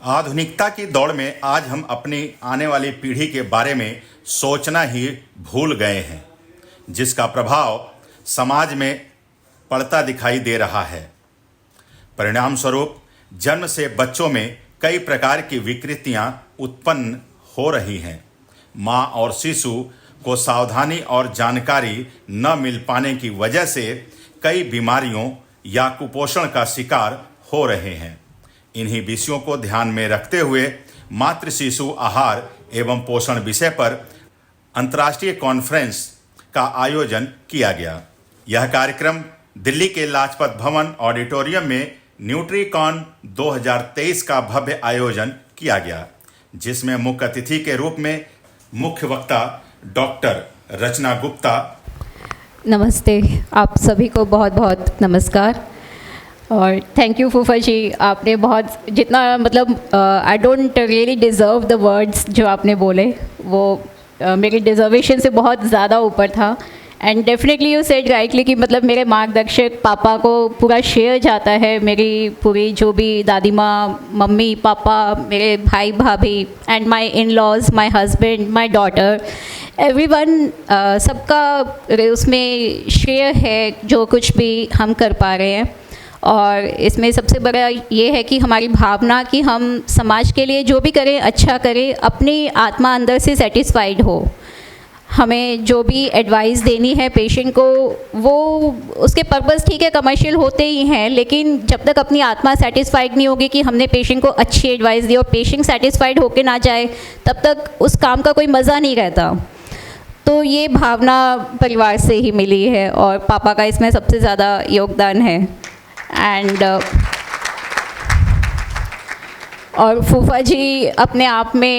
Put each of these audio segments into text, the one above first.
आधुनिकता की दौड़ में आज हम अपनी आने वाली पीढ़ी के बारे में सोचना ही भूल गए हैं, जिसका प्रभाव समाज में पड़ता दिखाई दे रहा है। परिणाम स्वरूप जन्म से बच्चों में कई प्रकार की विकृतियां उत्पन्न हो रही हैं। माँ और शिशु को सावधानी और जानकारी न मिल पाने की वजह से कई बीमारियों या कुपोषण का शिकार हो रहे हैं। इन्हीं विषयों को ध्यान में रखते हुए मातृ शिशु आहार एवं पोषण विषय पर अंतर्राष्ट्रीय कॉन्फ्रेंस का आयोजन किया गया। यह कार्यक्रम दिल्ली के लाजपत भवन ऑडिटोरियम में न्यूट्रीकॉन 2023 का भव्य आयोजन किया गया, जिसमें मुख्य अतिथि के रूप में मुख्य वक्ता डॉक्टर रचना गुप्ता। नमस्ते, आप सभी को बहुत बहुत नमस्कार और थैंक यू फूफा जी। आपने बहुत जितना I don't really deserve the words जो आपने बोले, वो मेरी डिज़र्वेशन से बहुत ज़्यादा ऊपर था। And definitely you said rightly कि मेरे मार्गदर्शक पापा को पूरा श्रेय जाता है, मेरी पूरी जो भी दादी माँ, मम्मी, पापा, मेरे भाई भाभी and my in laws, my husband, my daughter, everyone, सबका उसमें श्रेय है जो कुछ भी हम कर पा रहे हैं। और इसमें सबसे बड़ा ये है कि हमारी भावना कि हम समाज के लिए जो भी करें अच्छा करें, अपनी आत्मा अंदर से सेटिस्फाइड हो। हमें जो भी एडवाइस देनी है पेशेंट को, वो उसके पर्पस ठीक है कमर्शियल होते ही हैं, लेकिन जब तक अपनी आत्मा सेटिस्फाइड नहीं होगी कि हमने पेशेंट को अच्छी एडवाइस दी और पेशेंट सेटिस्फाइड होके ना जाए, तब तक उस काम का कोई मज़ा नहीं रहता। तो ये भावना परिवार से ही मिली है और पापा का इसमें सबसे ज़्यादा योगदान है। एंड और फूफा जी अपने आप में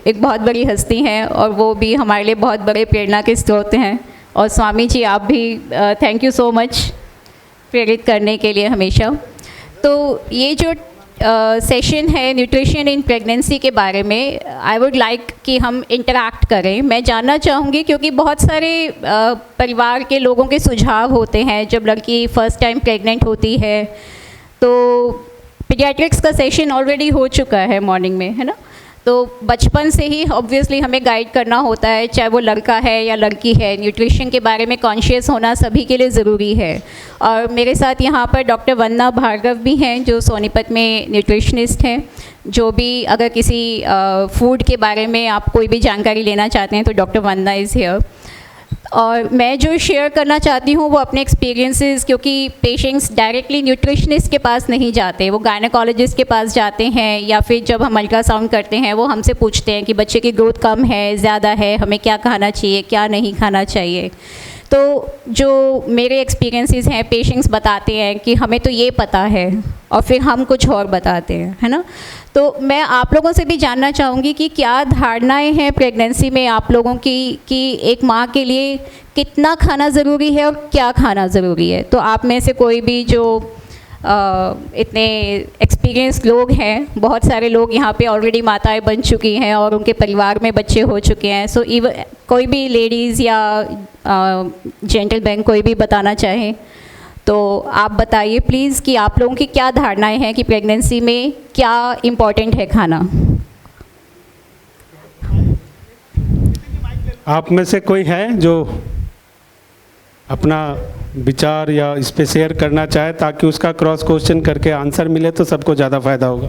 एक बहुत बड़ी हस्ती हैं और वो भी हमारे लिए बहुत बड़े प्रेरणा के स्रोत हैं। और स्वामी जी, आप भी थैंक यू सो मच प्रेरित करने के लिए हमेशा। तो ये जो सेशन है न्यूट्रिशन इन प्रेगनेंसी के बारे में, आई वुड लाइक कि हम इंटरैक्ट करें। मैं जानना चाहूँगी क्योंकि बहुत सारे परिवार के लोगों के सुझाव होते हैं जब लड़की फर्स्ट टाइम प्रेग्नेंट होती है। तो पीडियाट्रिक्स का सेशन ऑलरेडी हो चुका है मॉर्निंग में, है ना। तो बचपन से ही ऑब्वियसली हमें गाइड करना होता है, चाहे वो लड़का है या लड़की है। न्यूट्रिशन के बारे में कॉन्शियस होना सभी के लिए ज़रूरी है। और मेरे साथ यहाँ पर डॉक्टर वंदना भार्गव भी हैं जो सोनीपत में न्यूट्रिशनिस्ट हैं। जो भी अगर किसी फूड के बारे में आप कोई भी जानकारी लेना चाहते हैं तो डॉक्टर वंदना इज़ हियर। और मैं जो शेयर करना चाहती हूँ वो अपने एक्सपीरियंसेस, क्योंकि पेशेंट्स डायरेक्टली न्यूट्रिशनिस्ट के पास नहीं जाते, वो गायनेकोलॉजिस्ट के पास जाते हैं, या फिर जब हम अल्ट्रासाउंड करते हैं वो हमसे पूछते हैं कि बच्चे की ग्रोथ कम है, ज़्यादा है, हमें क्या खाना चाहिए, क्या नहीं खाना चाहिए। तो जो मेरे एक्सपीरियंसेस हैं, पेशेंट्स बताते हैं कि हमें तो ये पता है और फिर हम कुछ और बताते हैं, है ना। तो मैं आप लोगों से भी जानना चाहूँगी कि क्या धारणाएं हैं प्रेगनेंसी में आप लोगों की कि एक माँ के लिए कितना खाना ज़रूरी है और क्या खाना ज़रूरी है। तो आप में से कोई भी जो इतने एक्सपीरियंस लोग हैं, बहुत सारे लोग यहाँ पे ऑलरेडी माताएं बन चुकी हैं और उनके परिवार में बच्चे हो चुके हैं। सो इवन कोई भी लेडीज़ या जेंटलमैन कोई भी बताना चाहें तो आप बताइए प्लीज़ कि आप लोगों की क्या धारणाएं हैं कि प्रेगनेंसी में क्या इम्पोर्टेंट है खाना। आप में से कोई है जो अपना विचार या इस पे शेयर करना चाहे, ताकि उसका क्रॉस क्वेश्चन करके आंसर मिले तो सबको ज़्यादा फायदा होगा।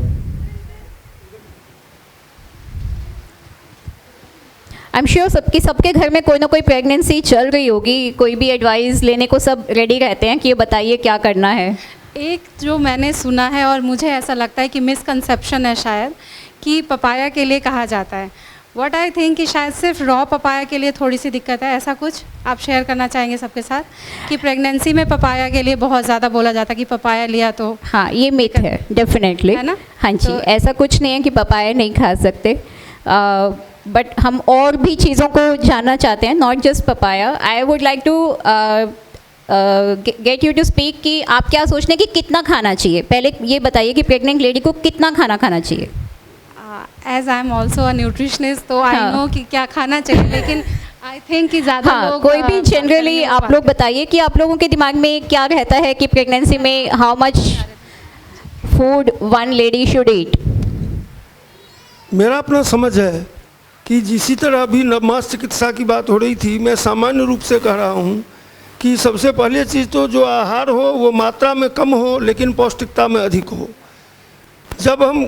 आई एम श्योर सबके घर में कोई ना कोई प्रेगनेंसी चल रही होगी, कोई भी एडवाइस लेने को सब रेडी रहते हैं कि ये बताइए क्या करना है। एक जो मैंने सुना है और मुझे ऐसा लगता है कि मिसकंसेप्शन है शायद, कि पपाया के लिए कहा जाता है। व्हाट आई थिंक कि शायद सिर्फ रॉ पपाया के लिए थोड़ी सी दिक्कत है। ऐसा कुछ आप शेयर करना चाहेंगे सबके साथ कि प्रेगनेंसी में पपाया के लिए बहुत ज़्यादा बोला जाता है कि पपाया लिया तो। हाँ, ये मिथ है डेफिनेटली, है ना। हाँ जी, तो ऐसा कुछ नहीं है कि पपाया नहीं खा सकते, बट हम और भी चीज़ों को जानना चाहते हैं, not just papaya. I would like to get you to speak कि आप क्या सोचते हैं कि कितना खाना चाहिए। पहले ये बताइए कि प्रेग्नेंट लेडी को कितना खाना खाना चाहिए। As I am also a nutritionist, तो आई नो कि क्या खाना चाहिए, लेकिन आई थिंक कि ज़्यादा लोग कोई भी जनरली आप लोग बताइए कि आप लोगों के दिमाग में क्या रहता है कि प्रेगनेंसी में how much food one lady should eat. मेरा अपना समझ है कि जिसी तरह अभी नवमास चिकित्सा की बात हो रही थी, मैं सामान्य रूप से कह रहा हूँ कि सबसे पहले चीज़ तो जो आहार हो वो मात्रा में कम हो लेकिन पौष्टिकता में अधिक हो। जब हम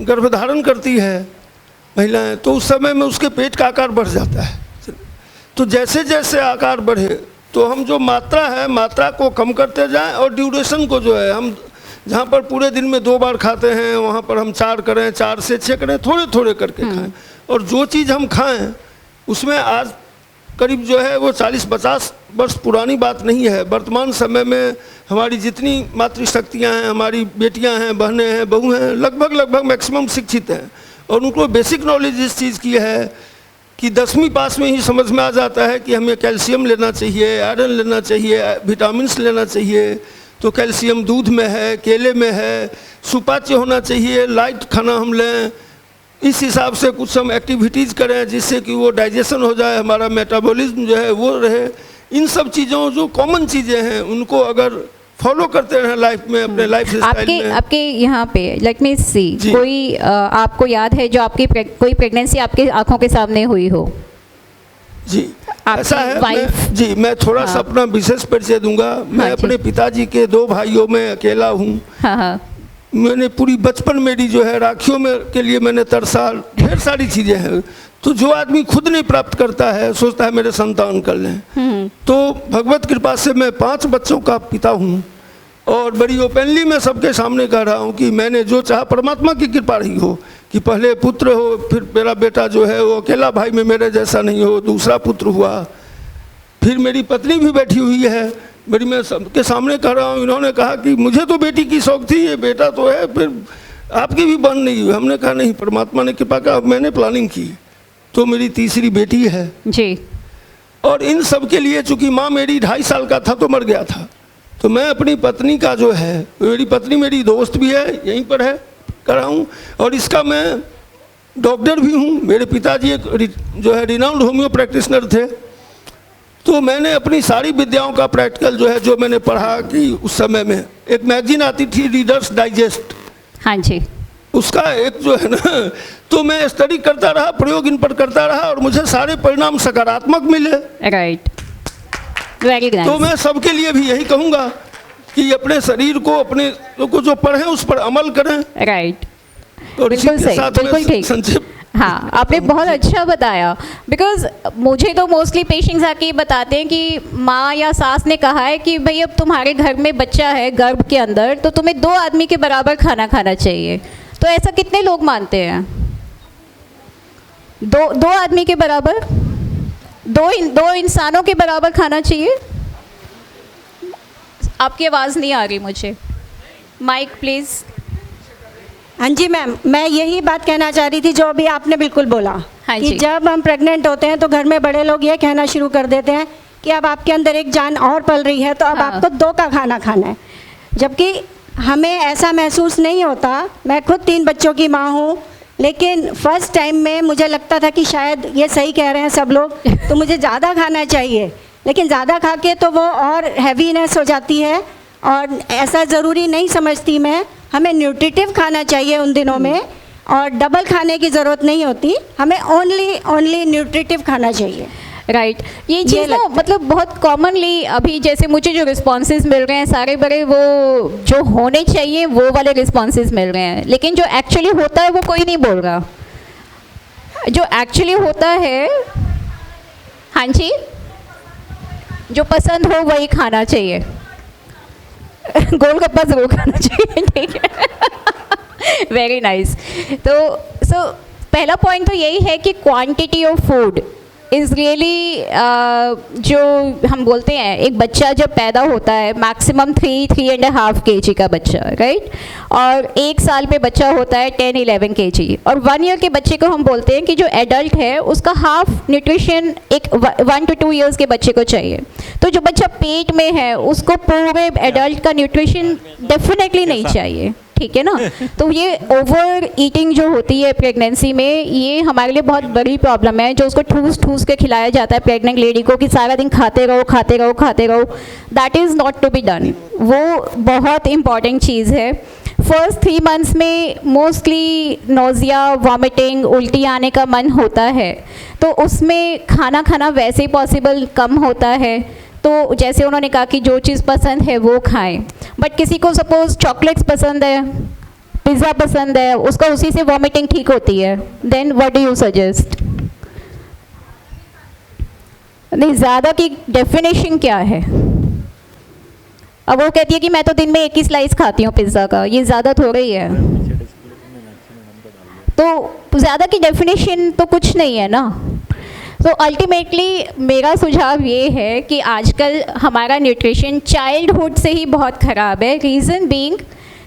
गर्भधारण करती है महिलाएं तो उस समय में उसके पेट का आकार बढ़ जाता है। तो जैसे जैसे आकार बढ़े तो हम जो मात्रा है मात्रा को कम करते जाएं और ड्यूरेशन को जो है हम जहाँ पर पूरे दिन में 2 बार खाते हैं वहाँ पर हम 4 करें, 4 से 6 करें, थोड़े थोड़े करके खाएं। और जो चीज़ हम खाएं उसमें आज करीब जो है वो 40-50 वर्ष पुरानी बात नहीं है। वर्तमान समय में हमारी जितनी मातृशक्तियाँ हैं, हमारी बेटियाँ हैं, बहनें हैं, बहू हैं, लगभग मैक्सिमम शिक्षित हैं और उनको बेसिक नॉलेज इस चीज़ की है कि 10वीं पास में ही समझ में आ जाता है कि हमें कैल्शियम लेना चाहिए, आयरन लेना चाहिए, विटामिन्स लेना चाहिए। तो कैल्शियम दूध में है, केले में है, सुपाच्य होना चाहिए, लाइट खाना हम लें, इस हिसाब से कुछ हम एक्टिविटीज़ करें जिससे कि वो डाइजेशन हो जाए, हमारा मेटाबॉलिज्म जो है वो रहे। इन सब चीज़ों जो कॉमन चीज़ें हैं उनको अगर फॉलो करते रहें लाइफ में, अपने लाइफ स्टाइल में। आपके यहाँ पे लेट मी सी, कोई आपको याद है जो आपकी कोई प्रेगनेंसी आपके आंखों के सामने हुई हो? जी ऐसा है। मैं थोड़ा सा अपना विशेष परिचय दूंगा। मैं अपने पिताजी के 2 भाइयों में अकेला हूँ। मैंने पूरी बचपन मेरी जो है राखियों में के लिए मैंने तरसा, ढेर सारी चीज़ें हैं। तो जो आदमी खुद नहीं प्राप्त करता है सोचता है मेरे संतान कर लें। तो भगवत कृपा से मैं 5 बच्चों का पिता हूँ और बड़ी ओपनली मैं सबके सामने कह रहा हूँ कि मैंने जो चाहा, परमात्मा की कृपा रही हो कि पहले पुत्र हो, फिर मेरा बेटा जो है वो अकेला भाई में मेरे जैसा नहीं हो, दूसरा पुत्र हुआ, फिर मेरी पत्नी भी बैठी हुई है बड़ी, मैं सबके सामने कह रहा हूँ। इन्होंने कहा कि मुझे तो बेटी की शौक थी, ये बेटा तो है, फिर आपकी भी बन नहीं हुई। हमने कहा नहीं, परमात्मा ने कृपा का, मैंने प्लानिंग की तो मेरी तीसरी बेटी है जी। और इन सब के लिए चूंकि माँ मेरी 2.5 साल का था तो मर गया था, तो मैं अपनी पत्नी का जो है, मेरी पत्नी मेरी दोस्त भी है, यहीं पर है, कर रहा हूँ और इसका मैं डॉक्टर भी हूँ। मेरे पिताजी एक जो है रिनाउंड होम्यो प्रैक्टिशनर थे। तो मैंने अपनी सारी विद्याओं का प्रैक्टिकल जो है, जो मैंने पढ़ा कि उस समय में एक मैगजीन आती थी रीडर्स डाइजेस्ट, हाँ जी, उसका एक जो है ना, तो मैं स्टडी करता रहा, प्रयोग इन पर करता रहा और मुझे सारे परिणाम सकारात्मक मिले। Right, very nice. तो मैं सबके लिए भी यही कहूँगा कि अपने शरीर को, अपने को जो पढ़ें उस पर अमल करें। राइट, और इसी के साथ बिल्कुल ठीक। संक्षिप्त, हाँ, आपने बहुत अच्छा बताया। बिकॉज मुझे तो मोस्टली पेशेंट्स आके ये बताते हैं कि माँ या सास ने कहा है कि भाई अब तुम्हारे घर में बच्चा है गर्भ के अंदर, तो तुम्हें 2 आदमी के बराबर खाना खाना चाहिए। तो ऐसा कितने लोग मानते हैं? 2 आदमी के बराबर, 2 इंसानों के बराबर खाना चाहिए। आपकी आवाज़ नहीं आ रही मुझे, माइक प्लीज़। हाँ जी मैम, मैं यही बात कहना चाह रही थी जो अभी आपने बिल्कुल बोला। हाँ कि जी। जब हम प्रेग्नेंट होते हैं तो घर में बड़े लोग ये कहना शुरू कर देते हैं कि अब आपके अंदर एक जान और पल रही है तो अब हाँ। आपको 2 का खाना खाना है, जबकि हमें ऐसा महसूस नहीं होता। मैं खुद 3 बच्चों की माँ हूँ, लेकिन फर्स्ट टाइम में मुझे लगता था कि शायद ये सही कह रहे हैं सब लोग, तो मुझे ज़्यादा खाना चाहिए, लेकिन ज़्यादा खा के तो वो और हैवीनेस हो जाती है और ऐसा ज़रूरी नहीं समझती मैं। हमें न्यूट्रिटिव खाना चाहिए उन दिनों में और डबल खाने की ज़रूरत नहीं होती, हमें ओनली न्यूट्रिटिव खाना चाहिए। राइट, ये चीज़ ना मतलब बहुत कॉमनली अभी जैसे मुझे जो रिस्पॉन्सेज मिल रहे हैं सारे बड़े वो जो होने चाहिए वो वाले रिस्पॉन्सेज मिल रहे हैं, लेकिन जो एक्चुअली होता है वो कोई नहीं बोल रहा। जो एक्चुअली होता है, हाँ जी, जो पसंद हो वही खाना चाहिए। गोलगप्पा ज़रूर खाना चाहिए, ठीक है। Very nice. तो पहला पॉइंट तो यही है कि quantity of food is really, जो हम बोलते हैं एक बच्चा जब पैदा होता है मैक्सिमम 3.5 kg का बच्चा, राइट, और 1 साल पे बच्चा होता है 10-11 kg, और 1 ईयर के बच्चे को हम बोलते हैं कि जो एडल्ट है उसका हाफ न्यूट्रिशन एक 1 to 2 ईयर्स के बच्चे को चाहिए। तो जो बच्चा पेट में है उसको पूरे एडल्ट का न्यूट्रिशन डेफिनेटली नहीं चाहिए, ठीक है ना। तो ये ओवर ईटिंग जो होती है प्रेगनेंसी में, ये हमारे लिए बहुत बड़ी प्रॉब्लम है, जो उसको ठूस के खिलाया जाता है प्रेग्नेंट लेडी को कि सारा दिन खाते रहो, that is not to be done. वो बहुत इंपॉर्टेंट चीज़ है। फर्स्ट 3 मंथ्स में मोस्टली नोज़िया, वॉमिटिंग, उल्टी आने का मन होता है, तो उसमें खाना खाना वैसे पॉसिबल कम होता है। तो जैसे उन्होंने कहा कि जो चीज़ पसंद है वो खाएं, बट किसी को सपोज़ चॉकलेट्स पसंद है, पिज़्ज़ा पसंद है, उसका उसी से वॉमिटिंग ठीक होती है, then what do you suggest? नहीं, ज़्यादा की डेफिनेशन क्या है? अब वो कहती है कि मैं तो दिन में 1 ही स्लाइस खाती हूँ पिज़्ज़ा का, ये ज़्यादा थोड़ा ही है। तो ज़्यादा की डेफिनेशन तो कुछ नहीं है ना। तो अल्टीमेटली मेरा सुझाव ये है कि आजकल हमारा न्यूट्रिशन चाइल्डहुड से ही बहुत ख़राब है। रीज़न बीइंग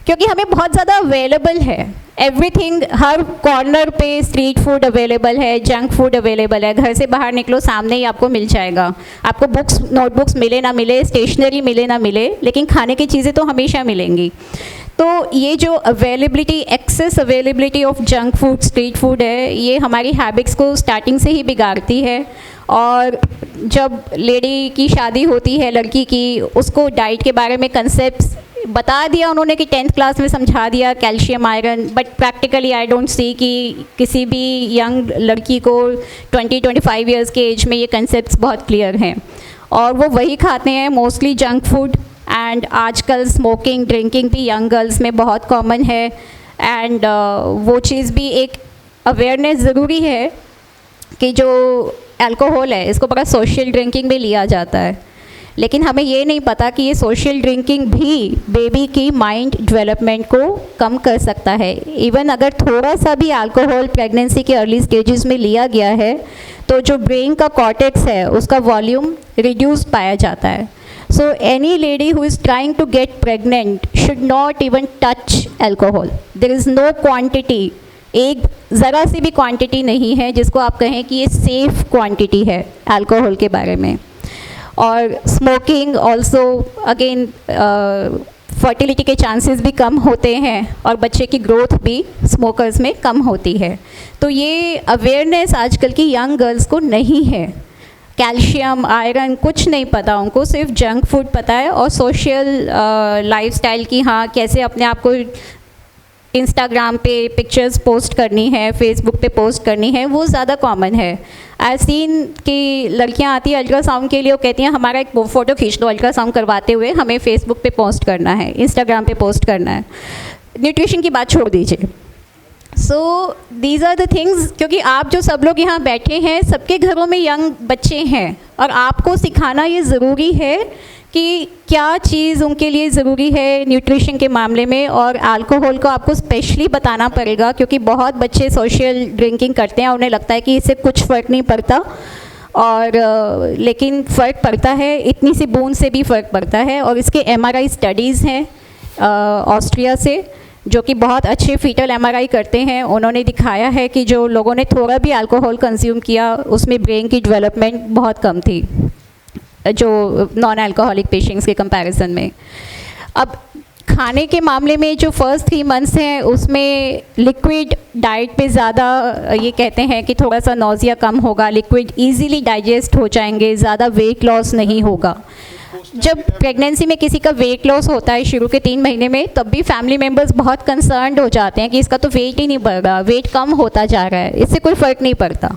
क्योंकि हमें बहुत ज़्यादा अवेलेबल है, एवरीथिंग, हर कॉर्नर पे स्ट्रीट फूड अवेलेबल है, जंक फूड अवेलेबल है। घर से बाहर निकलो सामने ही आपको मिल जाएगा। आपको बुक्स, नोटबुक्स मिले ना मिले, स्टेशनरी मिले ना मिले, लेकिन खाने की चीज़ें तो हमेशा मिलेंगी। तो ये जो availability, access availability of junk food, street food है, ये हमारी हैबिट्स को स्टार्टिंग से ही बिगाड़ती है। और जब लेडी की शादी होती है, लड़की की, उसको डाइट के बारे में कंसेप्ट्स बता दिया उन्होंने कि 10th क्लास में समझा दिया, calcium, iron, but practically I don't see कि किसी भी यंग लड़की को 20-25 ईयर्स के एज में ये कंसेप्ट्स बहुत क्लियर हैं, और वो वही खाते हैं, मोस्टली जंक फूड। एंड आजकल स्मोकिंग, ड्रिंकिंग भी यंग गर्ल्स में बहुत कॉमन है। एंड वो चीज़ भी एक अवेयरनेस ज़रूरी है कि जो अल्कोहल है इसको बड़ा सोशल ड्रिंकिंग में लिया जाता है, लेकिन हमें ये नहीं पता कि ये सोशल ड्रिंकिंग भी बेबी की माइंड डेवलपमेंट को कम कर सकता है। इवन अगर थोड़ा सा भी अल्कोहल प्रेगनेंसी के अर्ली स्टेजेस में लिया गया है तो जो ब्रेन का कॉर्टेक्स है उसका वॉल्यूम रिड्यूस पाया जाता है। So any lady who is trying to get pregnant should not even touch alcohol. There is no quantity, एक ज़रा सी भी क्वांटिटी नहीं है जिसको आप कहें कि ये सेफ़ क्वांटिटी है अल्कोहल के बारे में। और स्मोकिंग ऑल्सो अगेन फर्टिलिटी के चांसेस भी कम होते हैं और बच्चे की ग्रोथ भी स्मोकर्स में कम होती है। तो ये अवेयरनेस आजकल की यंग गर्ल्स को नहीं है। कैल्शियम, आयरन कुछ नहीं पता उनको, सिर्फ जंक फूड पता है और सोशल लाइफस्टाइल की, हाँ, कैसे अपने आप को इंस्टाग्राम पे पिक्चर्स पोस्ट करनी है, फेसबुक पे पोस्ट करनी है, वो ज़्यादा कॉमन है। आई सीन कि लड़कियां आती हैं अल्ट्रासाउंड के लिए, वो कहती हैं हमारा एक फ़ोटो खींच दो अल्ट्रासाउंड करवाते हुए, हमें फेसबुक पे पोस्ट करना है, इंस्टाग्राम पे पोस्ट करना है। न्यूट्रिशन की बात छोड़ दीजिए। So these are the things, क्योंकि आप जो सब लोग यहाँ बैठे हैं सबके घरों में यंग बच्चे हैं और आपको सिखाना ये ज़रूरी है कि क्या चीज़ उनके लिए ज़रूरी है न्यूट्रिशन के मामले में। और अल्कोहल को आपको स्पेशली बताना पड़ेगा क्योंकि बहुत बच्चे सोशल ड्रिंकिंग करते हैं, उन्हें लगता है कि इससे कुछ फ़र्क नहीं पड़ता, और लेकिन फ़र्क पड़ता है, इतनी सी बूंद से भी फ़र्क पड़ता है। और इसके MRI स्टडीज़ हैं ऑस्ट्रिया से, जो कि बहुत अच्छे फीटल MRI करते हैं। उन्होंने दिखाया है कि जो लोगों ने थोड़ा भी अल्कोहल कंज्यूम किया उसमें ब्रेन की डेवलपमेंट बहुत कम थी जो नॉन अल्कोहलिक पेशेंट्स के कंपैरिजन में। अब खाने के मामले में जो फर्स्ट 3 मंथ्स हैं उसमें लिक्विड डाइट पे ज़्यादा ये कहते हैं कि थोड़ा सा नौजिया कम होगा, लिक्विड इजीली डाइजेस्ट हो जाएंगे, ज़्यादा वेट लॉस नहीं होगा। जब प्रेगनेंसी में किसी का वेट लॉस होता है शुरू के 3 महीने में, तब भी फैमिली मेम्बर्स बहुत कंसर्न्ड हो जाते हैं कि इसका तो वेट ही नहीं बढ़ रहा, वेट कम होता जा रहा है, इससे कोई फ़र्क नहीं पड़ता।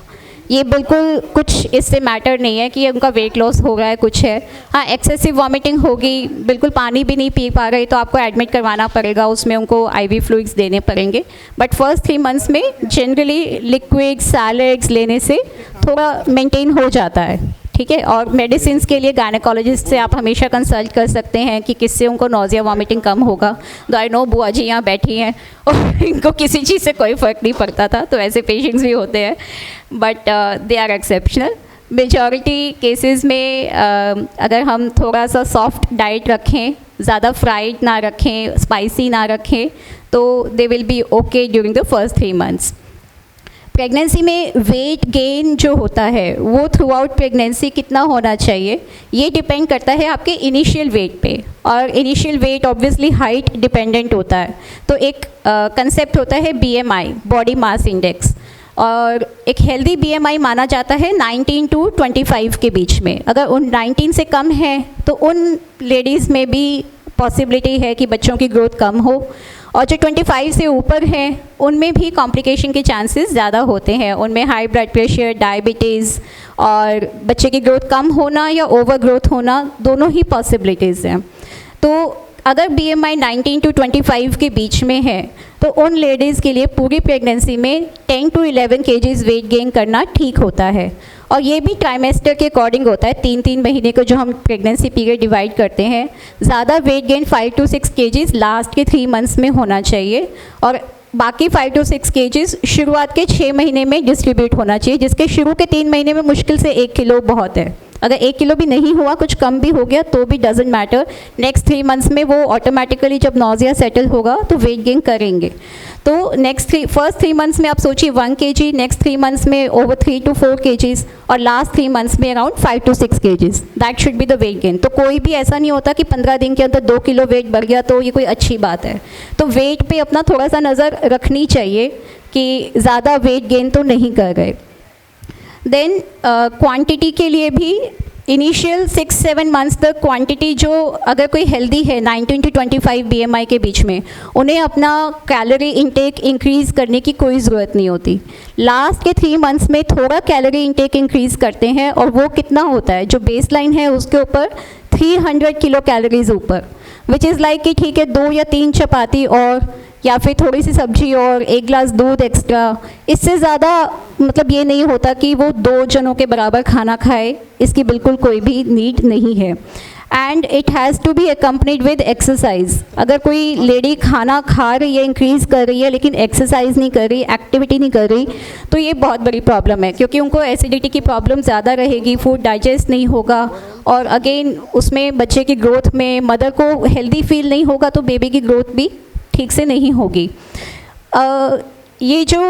ये बिल्कुल कुछ इससे मैटर नहीं है कि उनका वेट लॉस हो रहा है, कुछ है। हाँ, एक्सेसिव वॉमिटिंग होगी, बिल्कुल पानी भी नहीं पी पा रहे तो आपको एडमिट करवाना पड़ेगा, उसमें उनको IV फ्लूइड्स देने पड़ेंगे। बट फर्स्ट 3 मंथ्स में जनरली लिक्विड सैलेड्स लेने से थोड़ा मेंटेन हो जाता है, ठीक है। और मेडिसिन के लिए गायनेकोलॉजिस्ट से आप हमेशा कंसल्ट कर सकते हैं कि किससे उनको नोज़िया वॉमिटिंग कम होगा। तो आई नो बुआ जी यहाँ बैठी हैं और इनको किसी चीज़ से कोई फ़र्क नहीं पड़ता था, तो ऐसे पेशेंट्स भी होते हैं, but they are exceptional. Majority cases में अगर हम थोड़ा सा सॉफ्ट डाइट रखें, ज़्यादा फ्राइड ना रखें, स्पाइसी ना रखें, तो they will be okay during the first 3 months. Pregnancy में वेट गेन जो होता है वो थ्रू आउट प्रेगनेंसी कितना होना चाहिए, ये डिपेंड करता है आपके इनिशियल वेट पे, और initial weight obviously height dependent होता है। तो एक कंसेप्ट होता है BMI, बॉडी मास इंडेक्स, और एक हेल्दी BMI माना जाता है 19 to 25 के बीच में। अगर उन 19 से कम है तो उन लेडीज़ में भी पॉसिबिलिटी है कि बच्चों की ग्रोथ कम हो, और जो 25 से ऊपर हैं उनमें भी कॉम्प्लिकेशन के चांसेस ज़्यादा होते हैं, उनमें हाई ब्लड प्रेशर, डायबिटीज़ और बच्चे की ग्रोथ कम होना या ओवर ग्रोथ होना, दोनों ही पॉसिबिलिटीज़ हैं। तो अगर BMI 19 to 25 के बीच में है तो उन लेडीज़ के लिए पूरी प्रेगनेंसी में 10 to 11 kgs वेट गेन करना ठीक होता है। और ये भी ट्राइमेस्टर के अकॉर्डिंग होता है, 3-3 महीने को जो हम प्रेगनेंसी पीरियड डिवाइड करते हैं। ज़्यादा weight gain 5 to 6 kgs last के 3 months में होना चाहिए और बाकी 5 to 6 kgs शुरुआत के 6 महीने में डिस्ट्रीब्यूट होना चाहिए, जिसके शुरू के 3 महीने में मुश्किल से 1 किलो बहुत है। अगर 1 किलो भी नहीं हुआ, कुछ कम भी हो गया तो भी डजेंट मैटर, नेक्स्ट 3 months में वो ऑटोमेटिकली जब नॉजिया सेटल होगा तो वेट गेन करेंगे। तो फर्स्ट 3 months में आप सोचिए 1 kg, नेक्स्ट 3 months में ओवर 3 to 4 kgs और लास्ट 3 months में around 5 to 6 kgs। That should be the weight gain. तो कोई भी ऐसा नहीं होता कि 15 दिन के अंदर 2 किलो वेट बढ़ गया तो ये कोई अच्छी बात है। तो वेट पे अपना थोड़ा सा नज़र रखनी चाहिए कि ज़्यादा वेट गेन तो नहीं कर गए। देन क्वांटिटी के लिए भी इनिशियल 6-7 months तक क्वांटिटी जो अगर कोई हेल्दी है 19 to 25 BMI के बीच में, उन्हें अपना कैलोरी इंटेक इंक्रीज़ करने की कोई ज़रूरत नहीं होती। लास्ट के 3 months में थोड़ा कैलोरी इंटेक इंक्रीज़ करते हैं और वो कितना होता है, जो बेस लाइन है उसके ऊपर 300 किलो कैलोरीज ऊपर, विच इज़ लाइक कि ठीक है 2 या 3 चपाती और या फिर थोड़ी सी सब्जी और 1 गिलास दूध एक्स्ट्रा। इससे ज़्यादा मतलब ये नहीं होता कि वो 2 जनों के बराबर खाना खाए, इसकी बिल्कुल कोई भी नीड नहीं है। And it has to be accompanied with exercise. अगर कोई लेडी खाना खा रही है, इंक्रीज़ कर रही है, लेकिन एक्सरसाइज नहीं कर रही, एक्टिविटी नहीं कर रही, तो ये बहुत बड़ी प्रॉब्लम है, क्योंकि उनको एसिडिटी की प्रॉब्लम ज़्यादा रहेगी, फूड डाइजेस्ट नहीं होगा और अगेन उसमें बच्चे की ग्रोथ में मदर को हेल्दी फील नहीं होगा तो बेबी की ग्रोथ भी ठीक से नहीं होगी। ये जो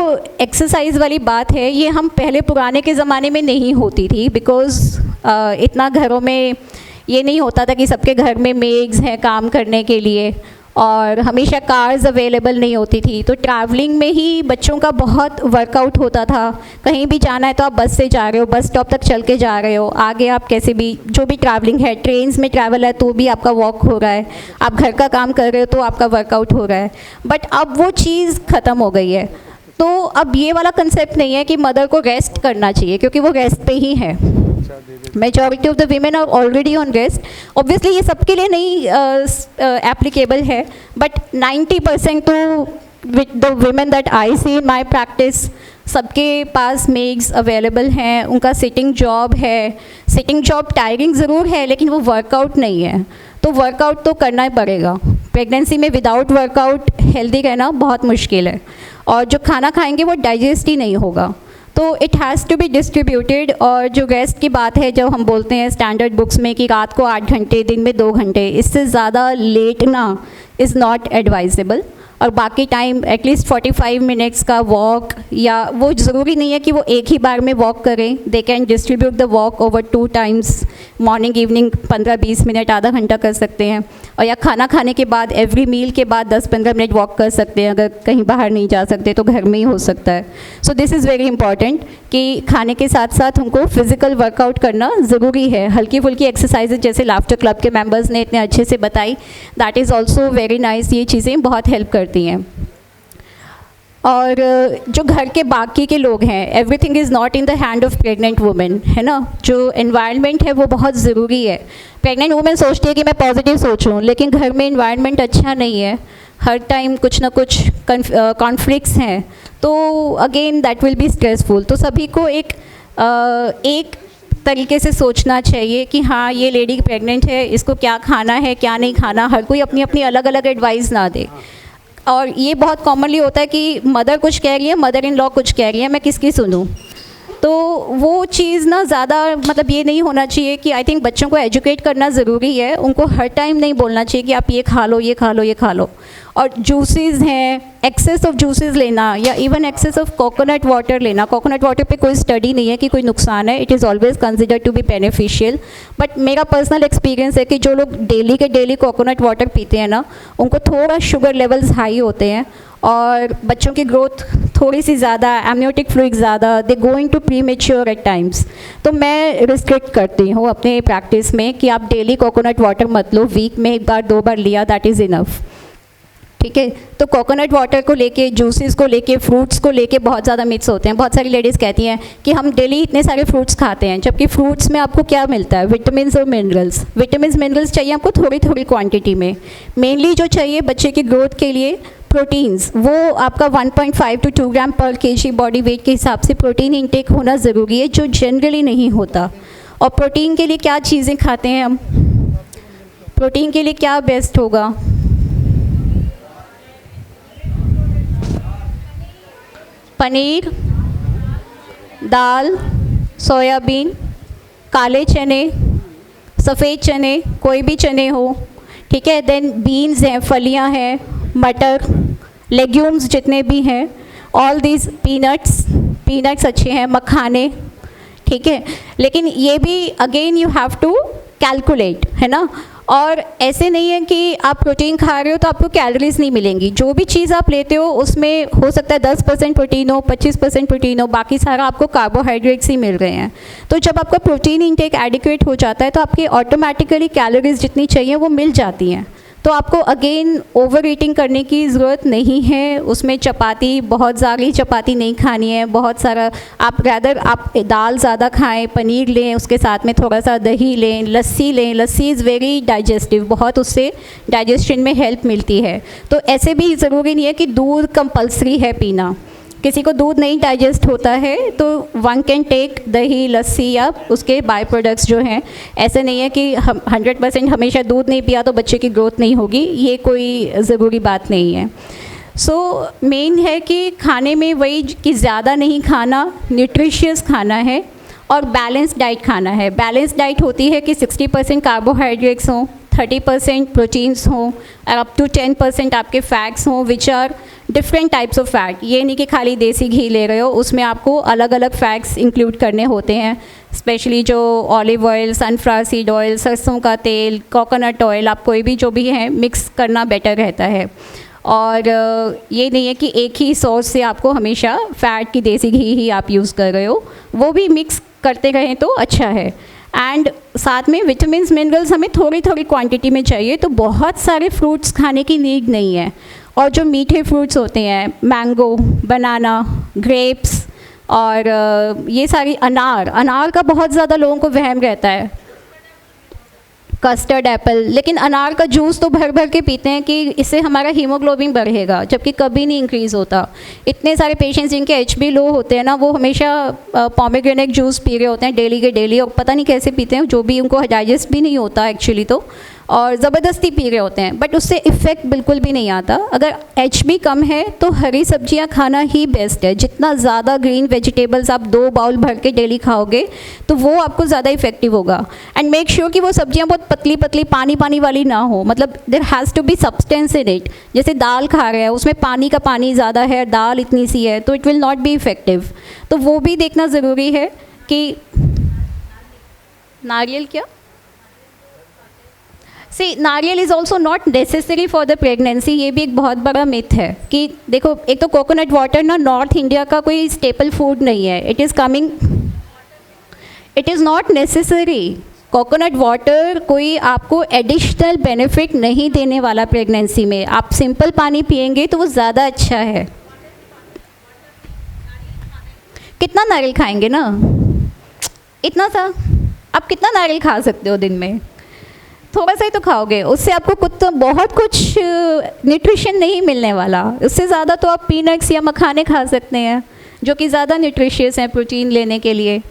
एक्सरसाइज वाली बात है ये हम पहले पुराने के ज़माने में नहीं होती थी, बिकॉज़ इतना घरों में ये नहीं होता था कि सबके घर में मेड्स हैं काम करने के लिए और हमेशा कार्स अवेलेबल नहीं होती थी। तो ट्रैवलिंग में ही बच्चों का बहुत वर्कआउट होता था। कहीं भी जाना है तो आप बस से जा रहे हो, बस स्टॉप तक चल के जा रहे हो, आगे आप कैसे भी जो भी ट्रैवलिंग है, ट्रेन्स में ट्रैवल है तो भी आपका वॉक हो रहा है, आप घर का काम कर रहे हो तो आपका वर्कआउट हो रहा है। बट अब वो चीज़ ख़त्म हो गई है। तो अब ये वाला कंसेप्ट नहीं है कि मदर को रेस्ट करना चाहिए, क्योंकि वो रेस्ट पे ही है। Majority of the women are already on rest. Obviously ये सबके लिए नहीं एप्लीकेबल है, बट 90% तो with the women that I see in my practice, सबके पास मेड्स अवेलेबल हैं, उनका सिटिंग जॉब है। सिटिंग जॉब टायरिंग ज़रूर है लेकिन वो वर्कआउट नहीं है, तो वर्कआउट तो करना ही पड़ेगा। प्रेगनेंसी में विदाउट वर्कआउट हेल्दी रहना बहुत मुश्किल है और जो खाना खाएंगे वो डाइजेस्ट ही नहीं होगा। तो it has to be distributed. और जो रेस्ट की बात है, जब हम बोलते हैं स्टैंडर्ड बुक्स में कि रात को 8 घंटे, दिन में 2 घंटे, इससे ज़्यादा लेटना इज़ नॉट एडवाइजेबल। और बाकी टाइम एटलीस्ट 45 मिनट्स का वॉक, या वो ज़रूरी नहीं है कि वो एक ही बार में वॉक करें, they can distribute the walk over 2 times, morning evening 15-20 minute, आधा घंटा कर सकते हैं। और या खाना खाने के बाद एवरी मील के बाद 10-15 मिनट वॉक कर सकते हैं, अगर कहीं बाहर नहीं जा सकते तो घर में ही हो सकता है। So this is very important कि खाने के साथ साथ उनको फिज़िकल वर्कआउट करना ज़रूरी है। हल्की फुल्की एक्सरसाइजेज जैसे लाफ्टर क्लब के मेंबर्स ने इतने अच्छे से बताई, that is also very nice. ये चीज़ें बहुत हेल्प करती हैं। और जो घर के बाकी के लोग हैं, everything is not in the hand of pregnant women, है ना। जो एनवायरनमेंट है वो बहुत ज़रूरी है। प्रेग्नेंट वुमेन सोचती है कि मैं पॉजिटिव सोचूं, लेकिन घर में एनवायरनमेंट अच्छा नहीं है, हर टाइम कुछ ना कुछ कॉन्फ्लिक्ट्स हैं, तो again that will be stressful. तो सभी को एक तरीके से सोचना चाहिए कि हाँ, ये लेडी प्रेग्नेंट है, इसको क्या खाना है क्या नहीं खाना। हर कोई अपनी अपनी अलग अलग एडवाइस ना दे। और ये बहुत कॉमनली होता है कि मदर कुछ कह रही है, मदर इन लॉ कुछ कह रही है, मैं किसकी सुनूं। तो वो चीज़ ना ज़्यादा मतलब ये नहीं होना चाहिए कि आई थिंक बच्चों को एजुकेट करना ज़रूरी है। उनको हर टाइम नहीं बोलना चाहिए कि आप ये खा लो, ये खा लो, ये खा लो। और जूसेस हैं, एक्सेस ऑफ जूसेस लेना या even access of coconut water लेना। कोकोनट वाटर पे कोई स्टडी नहीं है कि कोई नुकसान है, it is always considered to be beneficial. But मेरा पर्सनल एक्सपीरियंस है कि जो लोग डेली के डेली कोकोनट वाटर पीते हैं ना, उनको थोड़ा शुगर लेवल्स हाई होते हैं और बच्चों की ग्रोथ थोड़ी सी ज़्यादा, एमनियोटिक फ्लूइड ज़्यादा, they going to premature at times. तो मैं रिस्ट्रिक्ट करती हूँ अपने प्रैक्टिस में कि आप डेली कोकोनट वाटर मत लो, वीक में 1 बार 2 बार लिया, दैट इज़ इनफ। ठीक है। तो कोकोनट वाटर को लेके, जूसेस को लेके, फ्रूट्स को लेके बहुत ज़्यादा मिथ्स होते हैं। बहुत सारी लेडीज़ कहती हैं कि हम डेली इतने सारे फ्रूट्स खाते हैं, जबकि फ्रूट्स में आपको क्या मिलता है? विटामिन और मिनरल्स। विटामिन मिनरल्स चाहिए आपको थोड़ी थोड़ी क्वांटिटी में। मेनली जो चाहिए बच्चे की ग्रोथ के लिए प्रोटीन्स, वो आपका 1.5 to 2 ग्राम पर केजी बॉडी वेट के हिसाब से प्रोटीन इंटेक होना ज़रूरी है, जो जनरली नहीं होता। और प्रोटीन के लिए क्या चीज़ें खाते हैं हम? प्रोटीन के लिए क्या बेस्ट होगा? पनीर, दाल, सोयाबीन, काले चने, सफ़ेद चने, कोई भी चने हो, ठीक है। देन बीन्स हैं, फलियां हैं, मटर, लेग्यूम्स जितने भी हैं, ऑल दीज, पीनट्स अच्छे हैं, मखाने, ठीक है। लेकिन ये भी again you have to calculate, है ना। और ऐसे नहीं है कि आप प्रोटीन खा रहे हो तो आपको कैलोरीज नहीं मिलेंगी। जो भी चीज़ आप लेते हो उसमें हो सकता है 10% प्रोटीन हो, 25% प्रोटीन हो, बाकी सारा आपको कार्बोहाइड्रेट्स ही मिल रहे हैं। तो जब आपका प्रोटीन इंटेक एडिक्वेट हो जाता है तो आपकी ऑटोमेटिकली कैलोरीज जितनी चाहिए वो मिल जाती हैं। तो आपको अगेन ओवर ईटिंग करने की ज़रूरत नहीं है। उसमें चपाती, बहुत ज़्यादा चपाती नहीं खानी है, बहुत सारा आप रैदर आप दाल ज़्यादा खाएं, पनीर लें, उसके साथ में थोड़ा सा दही लें, लस्सी लें। लस्सी इज़ वेरी डाइजेस्टिव, बहुत उससे डाइजेशन में हेल्प मिलती है। तो ऐसे भी ज़रूरी नहीं है कि दूध कंपल्सरी है पीना। किसी को दूध नहीं डाइजेस्ट होता है तो वन कैन टेक दही, लस्सी या उसके बाय प्रोडक्ट्स जो हैं। ऐसे नहीं है कि हम 100% हमेशा दूध नहीं पिया तो बच्चे की ग्रोथ नहीं होगी, ये कोई ज़रूरी बात नहीं है। सो मेन है कि खाने में वही कि ज़्यादा नहीं खाना, न्यूट्रिशियस खाना है और बैलेंस डाइट खाना है। बैलेंस डाइट होती है कि 60% कार्बोहाइड्रेट्स हों, 30% प्रोटीन्स हों और अप टू 10% आपके फैट्स हों, which are different types of fat. ये नहीं कि खाली देसी घी ले रहे हो, उसमें आपको अलग अलग फैट्स इंक्लूड करने होते हैं। स्पेशली जो olive oil, sunflower seed oil, सरसों का तेल, कोकोनट ऑयल, आप कोई भी जो भी है मिक्स करना बेटर रहता है। और ये नहीं है कि एक ही सोर्स से आपको हमेशा फ़ैट की देसी घी ही आप यूज़ कर रहे हो, वो भी मिक्स करते रहें तो अच्छा है। एंड साथ में विटामिन मिनरल्स हमें थोड़ी थोड़ी क्वांटिटी में चाहिए, तो बहुत सारे फ्रूट्स खाने की नीड नहीं है। और जो मीठे फ्रूट्स होते हैं, मैंगो, बनाना, ग्रेप्स और ये सारी, अनार का बहुत ज़्यादा लोगों को वहम रहता है, कस्टर्ड एप्पल। लेकिन अनार का जूस तो भर भर के पीते हैं कि इससे हमारा हीमोग्लोबिन बढ़ेगा, जबकि कभी नहीं इंक्रीज़ होता। इतने सारे पेशेंट्स जिनके HB लो होते हैं ना, वो हमेशा पोमेग्रेनेट जूस पी रहे होते हैं डेली के डेली, और पता नहीं कैसे पीते हैं, जो भी उनको डाइजेस्ट भी नहीं होता एक्चुअली तो, और ज़बरदस्ती पी रहे होते हैं, बट उससे इफ़ेक्ट बिल्कुल भी नहीं आता। अगर HB कम है तो हरी सब्जियां खाना ही बेस्ट है। जितना ज़्यादा ग्रीन वेजिटेबल्स आप 2 बाउल भर के डेली खाओगे तो वो आपको ज़्यादा इफेक्टिव होगा। एंड मेक श्योर कि वो सब्जियां बहुत पतली पतली पानी पानी वाली ना हो, मतलब there has to be substance in it. जैसे दाल खा रहे हैं, उसमें पानी का पानी ज़्यादा है, दाल इतनी सी है, तो it will not be effective. तो वो भी देखना ज़रूरी है कि नारियल क्या नारियल is also not necessary for the pregnancy. ये भी एक बहुत बड़ा मिथ है कि देखो, एक तो कोकोनट वाटर ना नॉर्थ इंडिया का कोई स्टेपल फूड नहीं है, it is not necessary. Coconut water कोई आपको एडिशनल बेनिफिट नहीं देने वाला प्रेगनेंसी में। आप सिंपल पानी पिएंगे तो वो ज़्यादा अच्छा है। कितना नारियल खाएंगे ना, इतना सा आप कितना नारियल खा सकते हो दिन में? थोड़ा सा ही तो खाओगे, उससे आपको बहुत कुछ न्यूट्रिशन नहीं मिलने वाला। उससे ज़्यादा तो आप पीनट्स या मखाने खा सकते हैं जो कि ज़्यादा न्यूट्रिशियस हैं प्रोटीन लेने के लिए,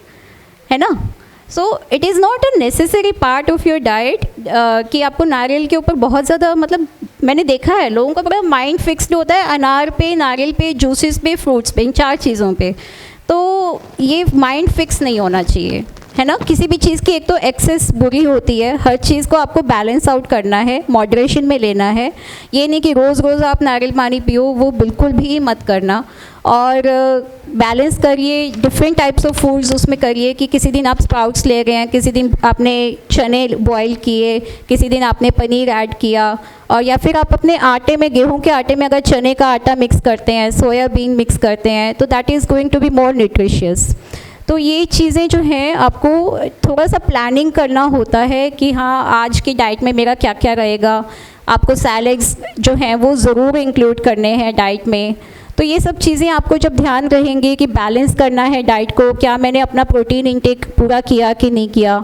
है ना। So it is not a necessary part of your diet कि आपको नारियल के ऊपर बहुत ज़्यादा, मतलब मैंने देखा है लोगों का बड़ा माइंड फिक्स्ड होता है अनार पे, नारियल पे, जूसेस पे, फ्रूट्स पे, इन 4 चीज़ों पे। तो ये माइंड फिक्स नहीं होना चाहिए, है ना। किसी भी चीज़ की एक तो एक्सेस बुरी होती है, हर चीज़ को आपको बैलेंस आउट करना है, मॉडरेशन में लेना है। ये नहीं कि रोज़ रोज़ आप नारियल पानी पियो, वो बिल्कुल भी मत करना। और बैलेंस करिए, डिफरेंट टाइप्स ऑफ फूड्स उसमें करिए कि किसी दिन आप स्प्राउट्स ले गए हैं, किसी दिन आपने चने बॉईल किए, किसी दिन आपने पनीर ऐड किया, और या फिर आप अपने आटे में, गेहूं के आटे में अगर चने का आटा मिक्स करते हैं, सोयाबीन मिक्स करते हैं, तो that is going to be more nutritious. तो ये चीज़ें जो हैं आपको थोड़ा सा प्लानिंग करना होता है कि हाँ आज की डाइट में मेरा क्या क्या रहेगा। आपको सैलेड्स जो हैं वो ज़रूर इंक्लूड करने हैं डाइट में। तो ये सब चीज़ें आपको जब ध्यान रहेंगी कि बैलेंस करना है डाइट को, क्या मैंने अपना प्रोटीन इंटेक पूरा किया कि नहीं किया,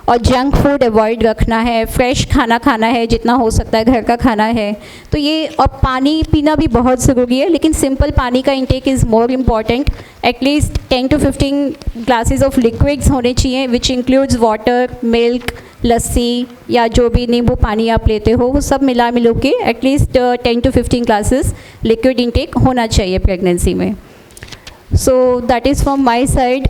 और जंक फूड अवॉइड रखना है, फ्रेश खाना खाना है जितना हो सकता है, घर का खाना है। तो ये, और पानी पीना भी बहुत ज़रूरी है, लेकिन सिंपल पानी का intake is more important. At least 10 to 15 glasses of liquids होने चाहिए, विच इंक्लूड्स वाटर, मिल्क, लस्सी या जो भी नींबू पानी आप लेते हो, वो सब मिला मिलो के at least 10 to 15 glasses liquid intake होना चाहिए प्रेगनेंसी में। So that is from my side.